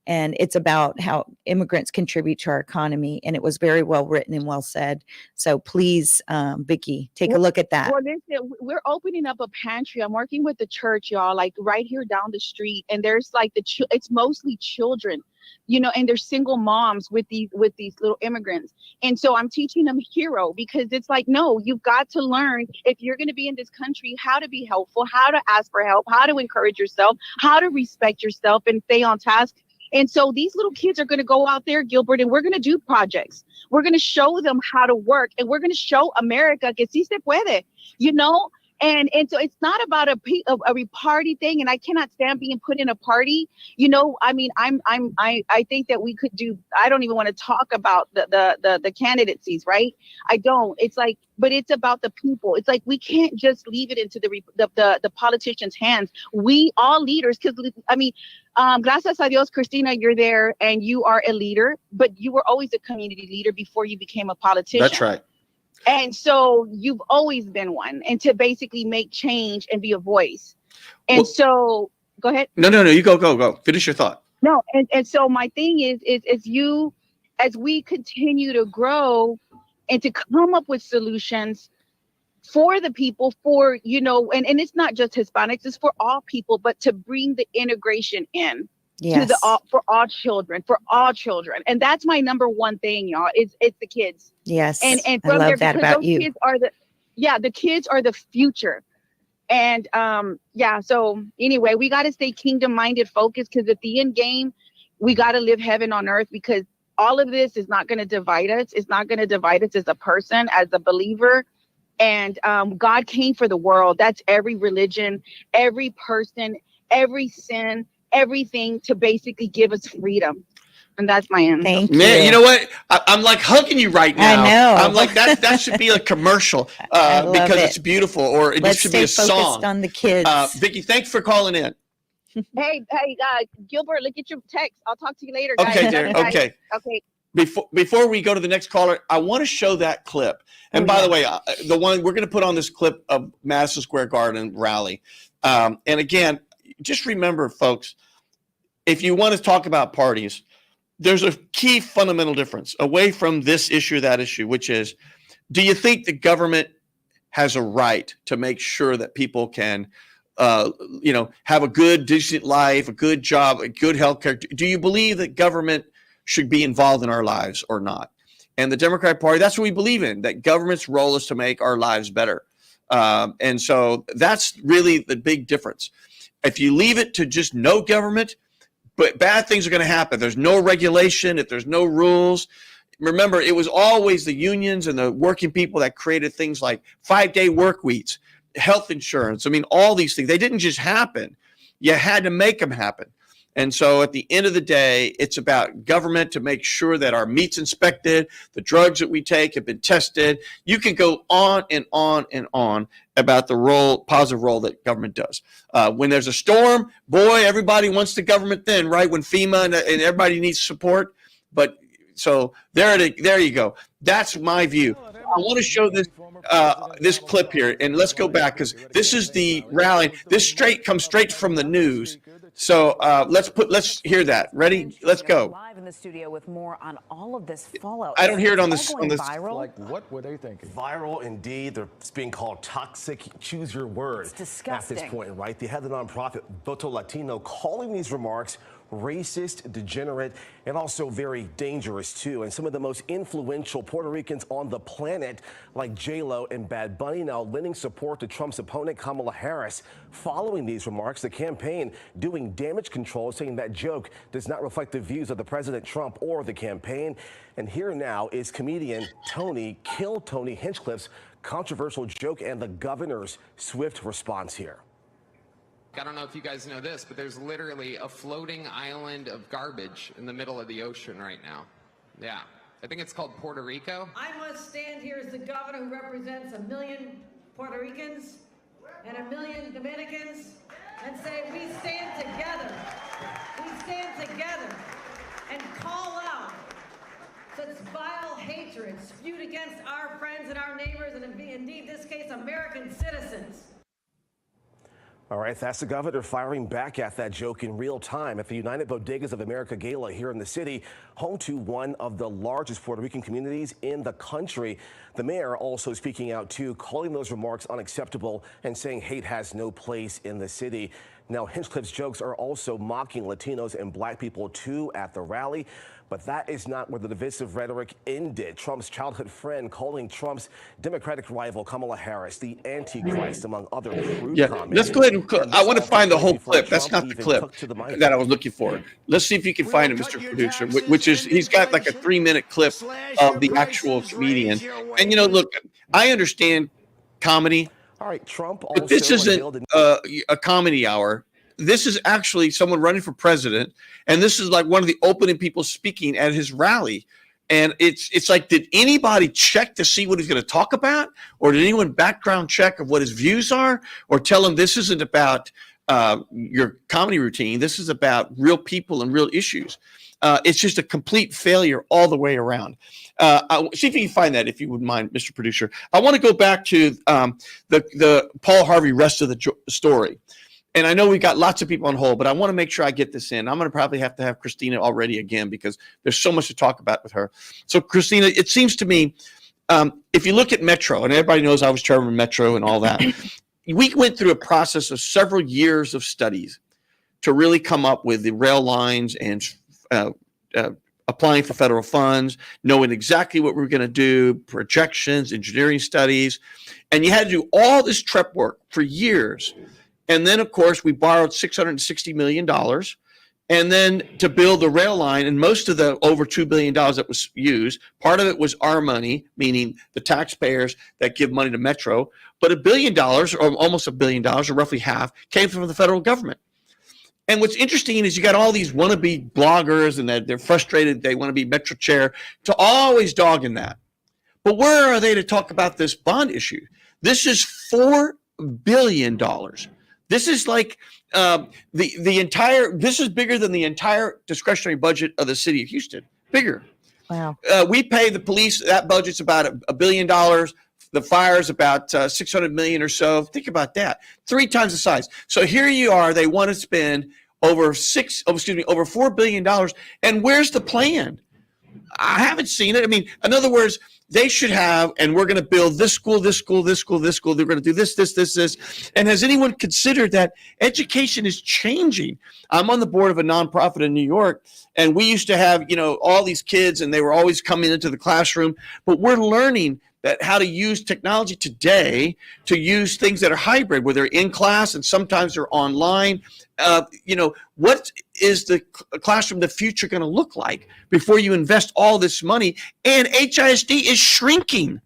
And it's about how immigrants contribute to our economy. And it was very well written and well said. So please, Vicki, take a look at that. Well, listen, we're opening up a pantry. I'm working with the church, y'all, right here down the street. And there's it's mostly children, and they're single moms with these little immigrants. And so I'm teaching them hero, because it's no, you've got to learn, if you're going to be in this country, how to be helpful, how to ask for help, how to encourage yourself, how to respect yourself and stay on task. And so these little kids are going to go out there, Gilbert, and we're going to do projects. We're going to show them how to work, and we're going to show America que sí se puede, And so it's not about a party thing, and I cannot stand being put in a party. I mean, I think that we could do. I don't even want to talk about the candidacies, right? I don't. It's like, but it's about the people. It's like we can't just leave it into the politicians' hands. We all leaders, because I mean, gracias a Dios, Christina, you're there and you are a leader, but you were always a community leader before you became a politician. That's right. And so you've always been one, and to basically make change and be a voice. And so go ahead. No, you go. Finish your thought. No, and so my thing is as we continue to grow and to come up with solutions for the people, and it's not just Hispanics, it's for all people, but to bring the integration in. Yes. For all children. And that's my number one thing, y'all. It's the kids. Yes. And I love that about you. Kids are the kids are the future. And so anyway, we got to stay kingdom minded, focused, because at the end game, we got to live heaven on earth, because all of this is not going to divide us. It's not going to divide us as a person, as a believer. And God came for the world. That's every religion, every person, every sin, everything, to basically give us freedom. And that's my end. Thank you. Man, you know what? I'm like hugging you right now. I know. I'm like, that should be a commercial because it's beautiful, or it Let's should be a stay focused song. on the kids. Vicki, thanks for calling in. Hey, Gilbert, look at your text. I'll talk to you later, guys. Okay, dear. Okay. Okay. Before we go to the next caller, I want to show that clip. And by the way, the one we're going to put on this clip of Madison Square Garden rally. And again, just remember, folks, if you want to talk about parties, there's a key fundamental difference away from this issue or that issue, which is, do you think the government has a right to make sure that people can, have a good, decent life, a good job, a good health care? Do you believe that government should be involved in our lives or not? And the Democratic Party, that's what we believe in, that government's role is to make our lives better. And so that's really the big difference. If you leave it to just no government, but bad things are going to happen. There's no regulation. If there's no rules, remember, it was always the unions and the working people that created things like 5-day work weeks, health insurance. I mean, all these things, they didn't just happen. You had to make them happen. And so at the end of the day, it's about government to make sure that our meat's inspected, the drugs that we take have been tested. You can go on and on and on about the positive role that government does. When there's a storm, boy, everybody wants the government then, right? When FEMA and everybody needs support. But so there you go. That's my view. I want to show this clip here, and let's go back, because this is the rally. This comes straight from the news. So let's hear that. Ready? Let's go. Live in the studio with more on all of this fallout. I don't hear it on this. Viral. Like, what were they thinking? Viral indeed. It's being called toxic. Choose your word. It's disgusting. At this point, right? They had the nonprofit Voto Latino calling these remarks racist, degenerate, and also very dangerous too. And some of the most influential Puerto Ricans on the planet, like J-Lo and Bad Bunny, now lending support to Trump's opponent Kamala Harris. Following these remarks, the campaign doing damage control, saying that joke does not reflect the views of the President Trump or the campaign. And here now is comedian Kill Tony Hinchcliffe's controversial joke and the governor's swift response here. I don't know if you guys know this, but there's literally a floating island of garbage in the middle of the ocean right now. Yeah. I think it's called Puerto Rico. I must stand here as the governor who represents 1 million Puerto Ricans and 1 million Dominicans and say we stand together. We stand together and call out such vile hatred spewed against our friends and our neighbors and indeed, this case, American citizens. All right, that's the governor firing back at that joke in real time at the United Bodegas of America Gala here in the city, home to one of the largest Puerto Rican communities in the country. The mayor also speaking out too, calling those remarks unacceptable and saying hate has no place in the city. Now, Hinchcliffe's jokes are also mocking Latinos and black people too at the rally. But that is not where the divisive rhetoric ended. Trump's childhood friend calling Trump's Democratic rival Kamala Harris the Antichrist, among other crude comments. Let's go ahead and I want to find the whole clip. That's not the clip that I was looking for. Let's see if you can find it, Mr. Producer, which is, he's got like a 3-minute clip of the actual comedian. And, look, I understand comedy. All right, Trump But this also isn't unveiled a comedy hour. This is actually someone running for president, and this is like one of the opening people speaking at his rally. And it's like, did anybody check to see what he's going to talk about, or did anyone background check of what his views are, or tell him this isn't about your comedy routine? This is about real people and real issues. It's just a complete failure all the way around. See if you can find that, if you wouldn't mind, Mr. Producer. I want to go back to the Paul Harvey rest of the story. And I know we got lots of people on hold, but I want to make sure I get this in. I'm going to probably have to have Christina already again, because there's so much to talk about with her. So, Christina, it seems to me, if you look at Metro, and everybody knows I was chairman of Metro and all that, we went through a process of several years of studies to really come up with the rail lines and applying for federal funds, knowing exactly what we were going to do, projections, engineering studies. And you had to do all this prep work for years. And then, of course, we borrowed $660 million. And then to build the rail line, and most of the over $2 billion that was used, part of it was our money, meaning the taxpayers that give money to Metro. But $1 billion, or almost $1 billion, or roughly half, came from the federal government. And what's interesting is you got all these wannabe bloggers, and they're frustrated. They want to be Metro chair, to always dog in that. But where are they to talk about this bond issue? This is $4 billion. This is like the entire, this is bigger than the entire discretionary budget of the city of Houston. Bigger. Wow. We pay the police, that budget's about $1 billion. The fire's about 600 million or so. Think about that. 3 times the size. So here you are, they want to spend over $4 billion. And where's the plan? I haven't seen it. I mean, in other words, they should have, and we're going to build this school, this school, this school, this school. They're going to do this, this, this, this. And has anyone considered that education is changing? I'm on the board of a nonprofit in New York, and we used to have, all these kids, and they were always coming into the classroom. But we're learning that how to use technology today to use things that are hybrid, where they're in class and sometimes they're online. What is the classroom of the future going to look like before you invest all this money? And HISD is shrinking.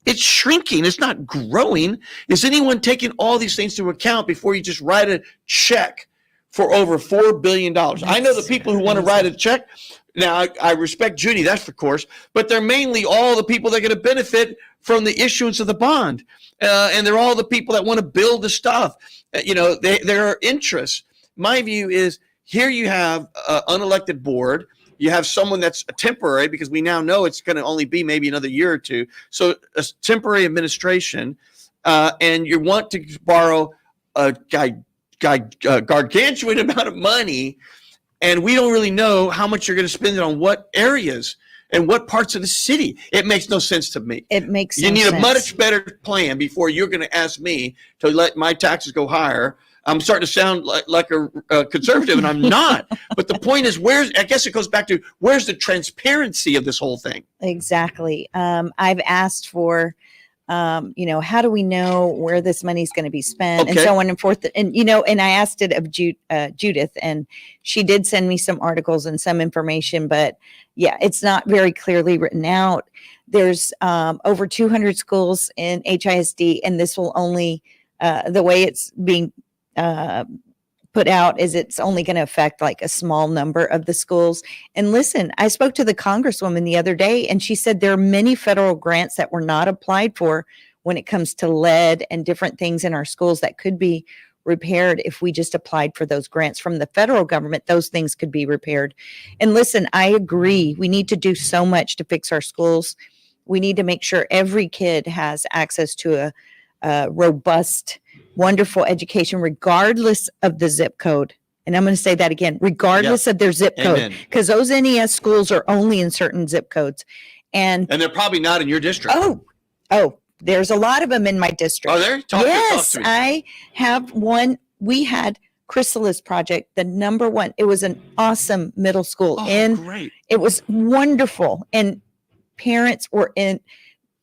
It's shrinking. It's not growing. Is anyone taking all these things into account before you just write a check for over $4 billion? I know the people who want to write a check. Now, I respect Judy, that's of course, but they're mainly all the people that are going to benefit from the issuance of the bond. And they're all the people that want to build the stuff. There are interests. My view is, here you have an unelected board. You have someone that's temporary, because we now know it's going to only be maybe another year or two. So a temporary administration, and you want to borrow a gargantuan amount of money. And we don't really know how much you're going to spend it on what areas and what parts of the city. It makes no sense to me. It makes You need a much better plan before you're going to ask me to let my taxes go higher. I'm starting to sound like a conservative, and I'm not. But the point is, I guess it goes back to, where's the transparency of this whole thing? Exactly. I've asked for, how do we know where this money is going to be spent, and so on and forth. And, and I asked it of Judith, and she did send me some articles and some information, but yeah, it's not very clearly written out. There's over 200 schools in HISD, and this will only, the way it's being put out is it's only going to affect like a small number of the schools. And listen, I spoke to the Congresswoman the other day, and she said there are many federal grants that were not applied for when it comes to lead and different things in our schools that could be repaired if we just applied for those grants from the federal government. Those things could be repaired. And listen, I agree. We need to do so much to fix our schools. We need to make sure every kid has access to a robust, wonderful education, regardless of the zip code. And I'm going to say that again, regardless of their zip code, because those NES schools are only in certain zip codes. And they're probably not in your district. Oh, there's a lot of them in my district. Are there? Yes, I have one. We had Chrysalis Project, the number one. It was an awesome middle school. Great. It was wonderful. And parents were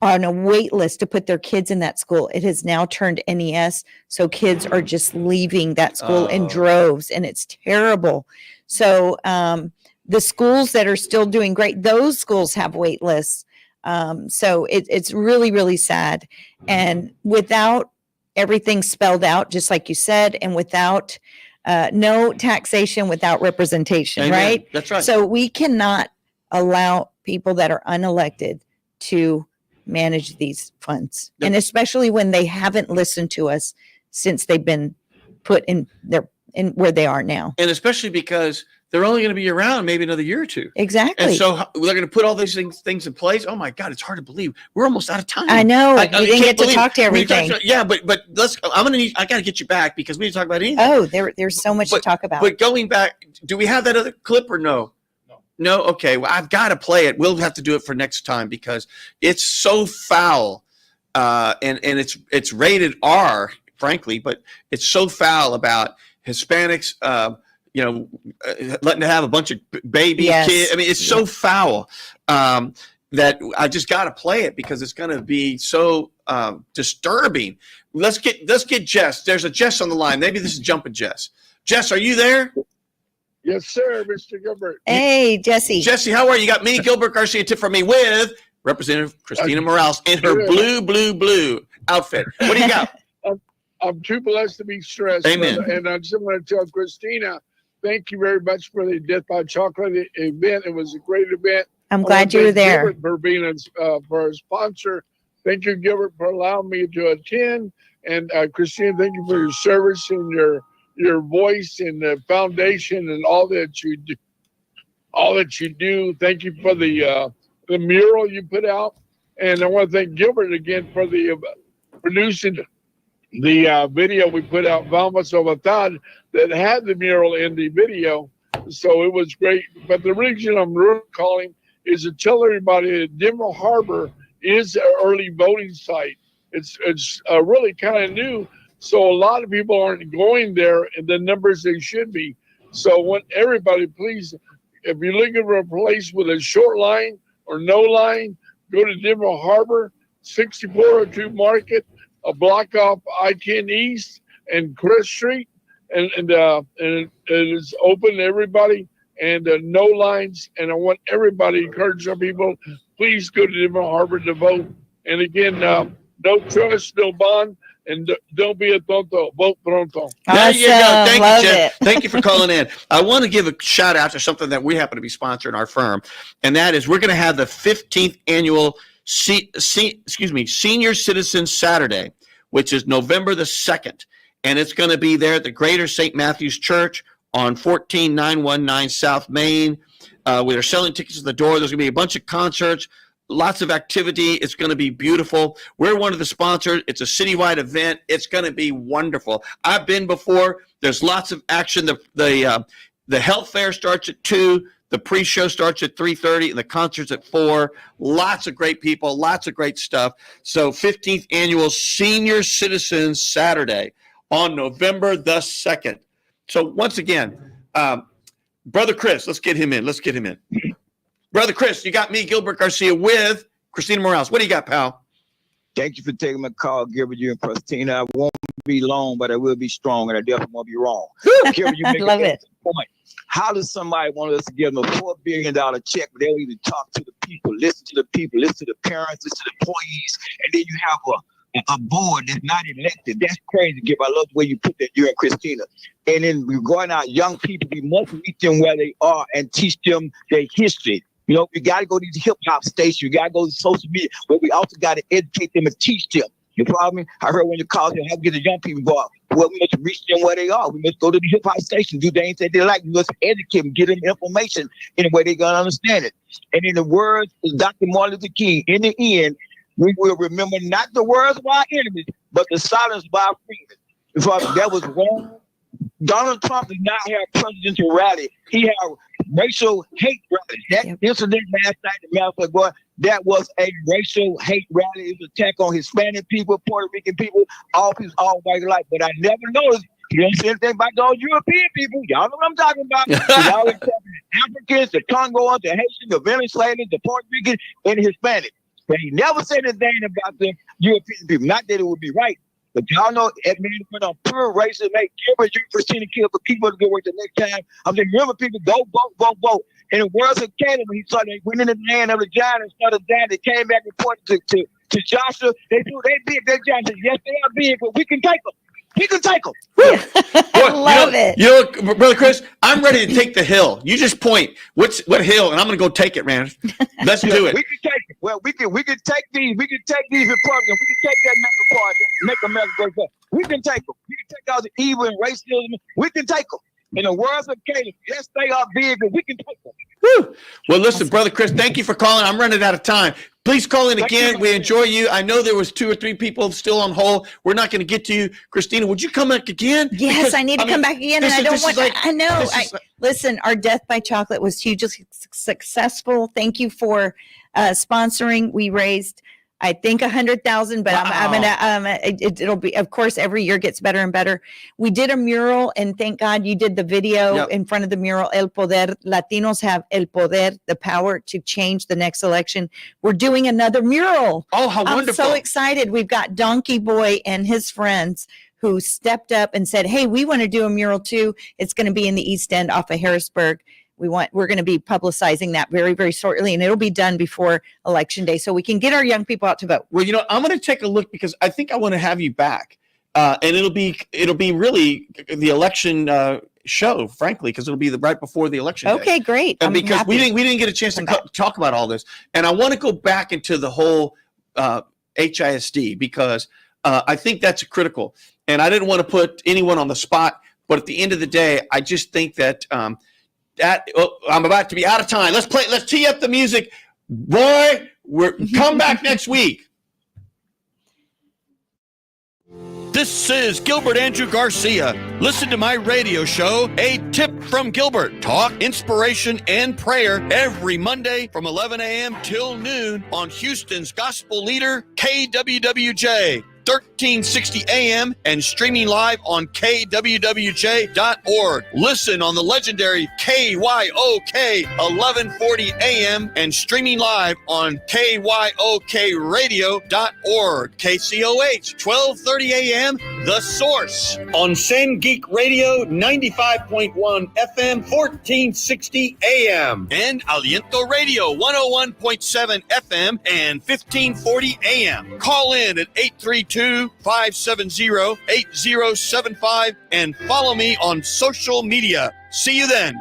on a wait list to put their kids in that school. It has now turned NES. So kids are just leaving that school in droves, and it's terrible. So the schools that are still doing great, those schools have wait lists. So it's really, really sad. And without everything spelled out, just like you said, and without no taxation without representation, Amen. right? That's right. So we cannot allow people that are unelected to manage these funds, Yep. and especially when they haven't listened to us since they've been put in where they are now. And especially because they're only going to be around maybe another year or two. Exactly. And so they're going to put all these things in place. Oh my God, it's hard to believe. We're almost out of time. I know. We We didn't get to talk to everything. Yeah, but I got to get you back because we need to talk about anything. Oh, there's so much to talk about. But going back, do we have that other clip or no? No. Okay. Well, I've got to play it. We'll have to do it for next time because it's so foul, and it's rated R, frankly, but it's so foul about Hispanics, letting to have a bunch of baby kids. I mean, it's so foul that I just got to play it because it's going to be so disturbing. Let's get Jess. There's a Jess on the line. Maybe this is Jumping Jess. Jess, are you there? Yes, sir, Mr. Gilbert. Hey, Jesse. Jesse, how are you? You got me, Gilbert Garcia, tip from me with Representative Christina Morales in her blue outfit. What do you got? I'm too blessed to be stressed. Amen. And I just want to tell Christina, thank you very much for the Death by Chocolate event. It was a great event. I'm glad you were there. Gilbert for being for a sponsor. Thank you, Gilbert, for allowing me to attend. And Christina, thank you for your service and your voice and the foundation and all that you do. Thank you for the mural you put out. And I want to thank Gilbert again for the producing the video we put out, Vamos Ovatad, that had the mural in the video. So it was great. But the reason I'm really calling is to tell everybody that Denver Harbor is an early voting site. It's really kind of new. So a lot of people aren't going there in the numbers they should be. So I want everybody, please, if you're looking for a place with a short line or no line, go to Denver Harbor, 6402 Market, a block off I-10 East and Crest Street. And it is open to everybody and no lines. And I want everybody to encourage our people, please go to Denver Harbor to vote. And again, no trust, no bond. And don't be a tonto. Vote pronto. There you go. Thank Love you, Jeff. it. Thank you for calling in. I want to give a shout out to something that we happen to be sponsoring our firm, and that is we're going to have the 15th annual Senior Citizen Saturday, which is November the 2nd, and it's going to be there at the Greater St. Matthew's Church on 14919 South Main. They're selling tickets at the door. There's going to be a bunch of concerts. Lots of activity. It's going to be beautiful. We're one of the sponsors. It's a citywide event. It's going to be wonderful. I've been before. There's lots of action. The health fair starts at 2. The pre-show starts at 3:30 and the concert's at 4. Lots of great people. Lots of great stuff. So 15th annual Senior Citizens Saturday on November the 2nd. So once again, Brother Chris, let's get him in. Brother Chris, you got me, Gilbert Garcia, with Christina Morales. What do you got, pal? Thank you for taking my call, Gilbert. You and Christina. I won't be long, but I will be strong, and I definitely won't be wrong. Gilbert, you make Love an it. point. How does somebody want us to give them a $4 billion check, but they'll even talk to the people, listen to the people, listen to the parents, listen to the employees, and then you have a board that's not elected? That's crazy, Gilbert. I love the way you put that, you and Christina. And then we're going out, young people, we must meet them where they are and teach them their history. You know, we got to go to these hip-hop stations. You got to go to social media, but we also got to educate them and teach them. You follow me? I heard when you called them, how to get the young people involved. Well, we must reach them where they are. We must go to the hip-hop stations, do things that they like. We must educate them, get them information in a way they're going to understand it. And in the words of Dr. Martin Luther King, in the end, we will remember not the words of our enemies, but the silence of our freedom. Because that was wrong. Donald Trump did not have presidential rally. He had racial hate rally. That incident last night in Malfoy, boy, that was a racial hate rally. It was an attack on Hispanic people, Puerto Rican people, all white alike. But I never noticed he didn't say anything about those European people. Y'all know what I'm talking about. Y'all were talking the Africans, the Congolans, the Haitians, the Venezuelans, the Puerto Ricans, and the Hispanics. But he never said anything about the European people. Not that it would be right. But y'all know Edmund went on pure racism, make Gilbert, you Christina kill for people to go work the next time. I'm saying, remember, people, go vote. In the words of Caleb, when he saw they went into the land of the giant and started dying, they came back and reported to to Joshua. They big. They're giant. Yes, they are big, but we can take them. We can take them. I love it. You know, Brother Chris, I'm ready to take the hill. You just point. What hill? And I'm going to go take it, man. Let's do it. We can take it. Well, we can take these. We can take these Republicans. We can take that mega party, make America great. We can take them. We can take all the evil and racism. We can take them. In the words of Caleb, yes, they are big, but we can take them. Woo. Well, listen, Brother Chris, thank you for calling. I'm running out of time. Please call in again. We enjoy you. I know there was 2 or 3 people still on hold. We're not going to get to you. Christina, would you come back again? Yes, because, I need to come back again, and I don't want. I know. Listen, our Death by Chocolate was hugely successful. Thank you for sponsoring. We raised, I think, 100,000, but I'm gonna. It'll be, of course, every year gets better and better. We did a mural, and thank God you did the video in front of the mural. El Poder. Latinos have el poder, the power to change the next election. We're doing another mural. Oh, how wonderful! I'm so excited. We've got Donkey Boy and his friends who stepped up and said, "Hey, we want to do a mural too. It's going to be in the East End off of Harrisburg. We're going to be publicizing that very, very shortly, and it'll be done before Election Day, so we can get our young people out to vote." Well, you know, I'm going to take a look because I think I want to have you back, and it'll be really the election show, frankly, because it'll be right before the election. Okay, day. great. And because we didn't get a chance to talk about all this, and I want to go back into the whole HISD because I think that's critical, and I didn't want to put anyone on the spot, but at the end of the day, I just think that. I'm about to be out of time. Let's tee up the music. Boy, come back next week. This is Gilbert Andrew Garcia. Listen to my radio show, A Tip from Gilbert. Talk, inspiration, and prayer every Monday from 11 a.m. till noon on Houston's gospel leader, KWWJ. 1360 AM and streaming live on kwwj.org. Listen on the legendary KYOK 1140 AM and streaming live on kyokradio.org. KCOH 1230 AM, The Source. On Sand Geek Radio 95.1 FM 1460 AM. And Aliento Radio 101.7 FM and 1540 AM. Call in at 832-570-8075 and follow me on social media. See you then.